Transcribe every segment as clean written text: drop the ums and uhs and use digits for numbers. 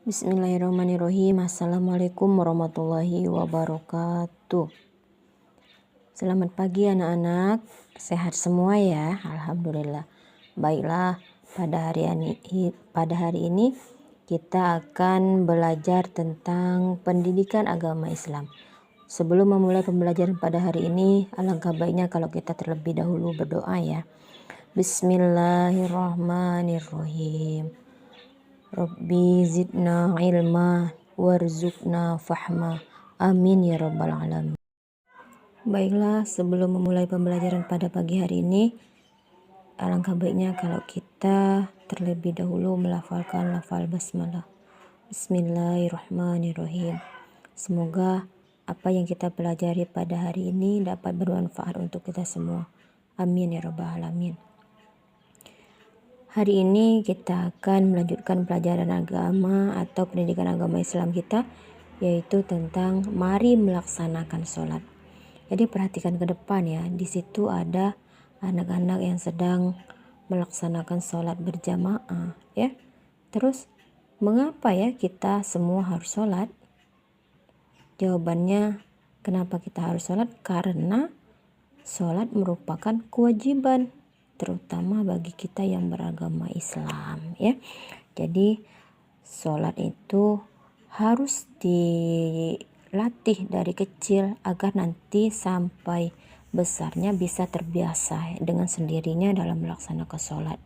Bismillahirrahmanirrahim. Assalamualaikum warahmatullahi wabarakatuh. Selamat pagi anak-anak. Sehat semua ya? Alhamdulillah. Baiklah, pada hari ini kita akan belajar tentang pendidikan agama Islam. Sebelum memulai pembelajaran pada hari ini, alangkah baiknya kalau kita terlebih dahulu berdoa ya. Bismillahirrahmanirrahim. Rabbi zidna ilma warzuqna fahma. Amin ya rabbal alamin. Baiklah, sebelum memulai pembelajaran pada pagi hari ini, alangkah baiknya kalau kita terlebih dahulu melafalkan lafal basmalah. Bismillahirrahmanirrahim. Semoga apa yang kita pelajari pada hari ini dapat bermanfaat untuk kita semua. Amin ya rabbal alamin. Hari ini kita akan melanjutkan pelajaran agama atau pendidikan agama Islam kita, yaitu tentang mari melaksanakan sholat. Jadi perhatikan ke depan ya, di situ ada anak-anak yang sedang melaksanakan sholat berjamaah ya. Terus mengapa ya kita semua harus sholat? Jawabannya, kenapa kita harus sholat? Karena sholat merupakan kewajiban, terutama bagi kita yang beragama Islam ya. Jadi sholat itu harus dilatih dari kecil agar nanti sampai besarnya bisa terbiasa dengan sendirinya dalam melaksanakan sholat.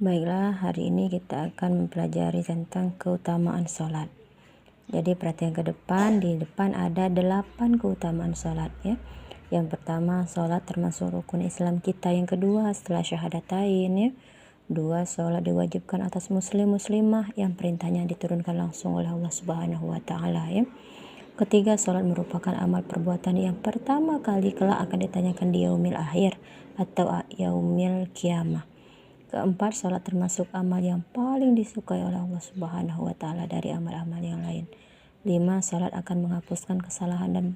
Baiklah, hari ini kita akan mempelajari tentang keutamaan sholat. Jadi perhatian ke depan, di depan ada 8 keutamaan sholat ya. Yang pertama, sholat termasuk rukun Islam kita. Yang kedua, setelah syahadatain ya. 2, sholat diwajibkan atas muslim muslimah yang perintahnya diturunkan langsung oleh Allah Subhanahu wa taala ya. Ketiga, sholat merupakan amal perbuatan yang pertama kali kelak akan ditanyakan di yaumil akhir atau yaumil kiamah. Keempat, sholat termasuk amal yang paling disukai oleh Allah Subhanahu wa taala dari amal-amal yang lain. 5, sholat akan menghapuskan kesalahan dan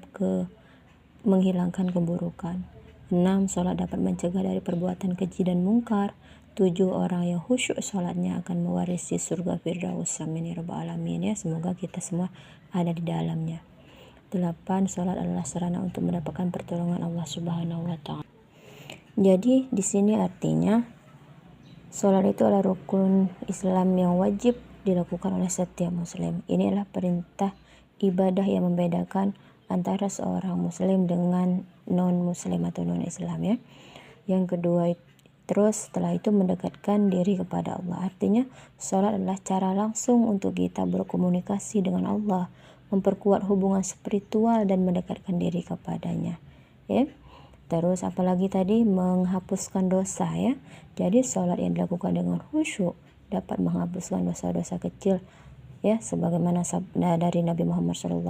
menghilangkan keburukan. 6, sholat dapat mencegah dari perbuatan keji dan mungkar. 7, orang yang khusyuk sholatnya akan mewarisi surga Firdaus. Amin ya rabbal alamin ya. Semoga kita semua ada di dalamnya. 8, sholat adalah sarana untuk mendapatkan pertolongan Allah Subhanahu wa taala. Jadi di sini artinya sholat itu adalah rukun Islam yang wajib dilakukan oleh setiap muslim. Ini adalah perintah ibadah yang membedakan antara seorang muslim dengan non-muslim atau non-Islam ya. Yang kedua, terus setelah itu mendekatkan diri kepada Allah. Artinya sholat adalah cara langsung untuk kita berkomunikasi dengan Allah, memperkuat hubungan spiritual dan mendekatkan diri kepadanya ya. Terus apalagi tadi, menghapuskan dosa ya. Jadi sholat yang dilakukan dengan khusyuk dapat menghapuskan dosa-dosa kecil ya, sebagaimana sabda dari Nabi Muhammad SAW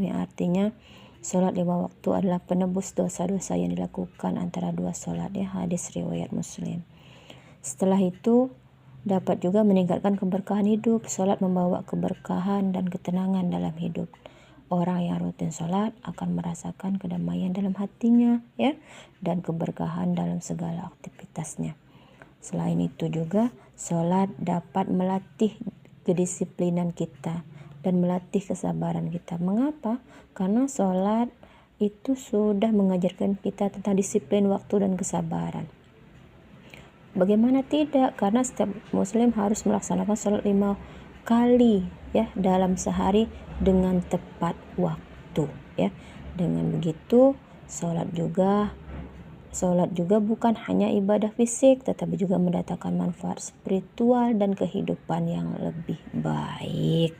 yang artinya sholat 5 waktu adalah penebus dosa-dosa yang dilakukan antara 2 sholat ya. Hadis riwayat Muslim. Setelah itu dapat juga meningkatkan keberkahan hidup. Sholat membawa keberkahan dan ketenangan dalam hidup. Orang yang rutin sholat akan merasakan kedamaian dalam hatinya ya, dan keberkahan dalam segala aktivitasnya. Selain itu juga sholat dapat melatih kedisiplinan kita dan melatih kesabaran kita. Mengapa? Karena sholat itu sudah mengajarkan kita tentang disiplin waktu dan kesabaran. Bagaimana tidak? Karena setiap muslim harus melaksanakan sholat 5 kali ya dalam sehari dengan tepat waktu ya. Dengan begitu sholat juga bukan hanya ibadah fisik, tetapi juga mendatangkan manfaat spiritual dan kehidupan yang lebih baik.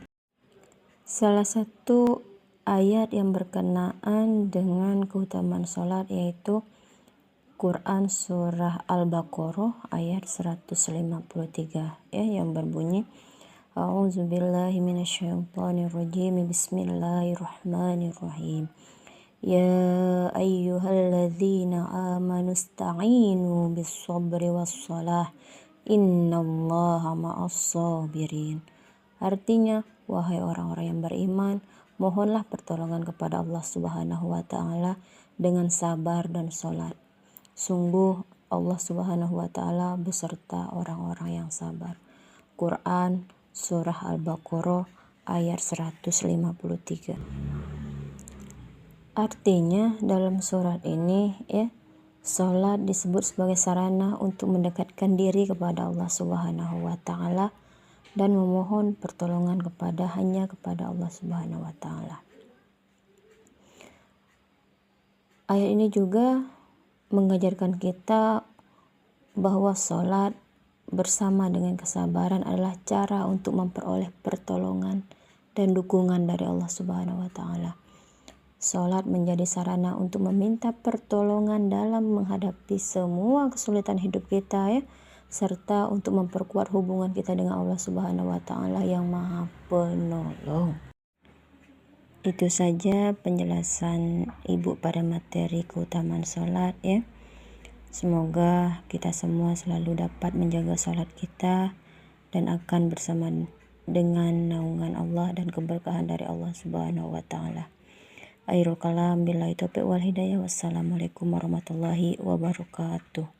Salah satu ayat yang berkenaan dengan keutamaan sholat yaitu Quran surah Al-Baqarah ayat 153 ya, yang berbunyi A'udzubillahi minasyaitonirrajim. Bismillahirrahmanirrahim. Ya ayyuhalladzina amanu ista'inu bis-sabri was-salah innallaha ma'as-sabirin. Artinya, wahai orang-orang yang beriman, mohonlah pertolongan kepada Allah Subhanahu wa taala dengan sabar dan sholat. Sungguh Allah Subhanahu wa taala beserta orang-orang yang sabar. Quran surah Al-Baqarah ayat 153. Artinya dalam surat ini salat disebut sebagai sarana untuk mendekatkan diri kepada Allah Subhanahu wa taala dan memohon pertolongan hanya kepada Allah Subhanahu wa taala. Ayat ini juga mengajarkan kita bahwa salat bersama dengan kesabaran adalah cara untuk memperoleh pertolongan dan dukungan dari Allah Subhanahu wa taala. Salat menjadi sarana untuk meminta pertolongan dalam menghadapi semua kesulitan hidup kita serta untuk memperkuat hubungan kita dengan Allah Subhanahu wa taala yang Maha Penolong. Itu saja penjelasan Ibu pada materi keutamaan salat Semoga kita semua selalu dapat menjaga salat kita dan akan bersama dengan naungan Allah dan keberkahan dari Allah Subhanahu wa taala. Akhirul kalam billahi taufiq wal hidayah. Wassalamualaikum warahmatullahi wabarakatuh.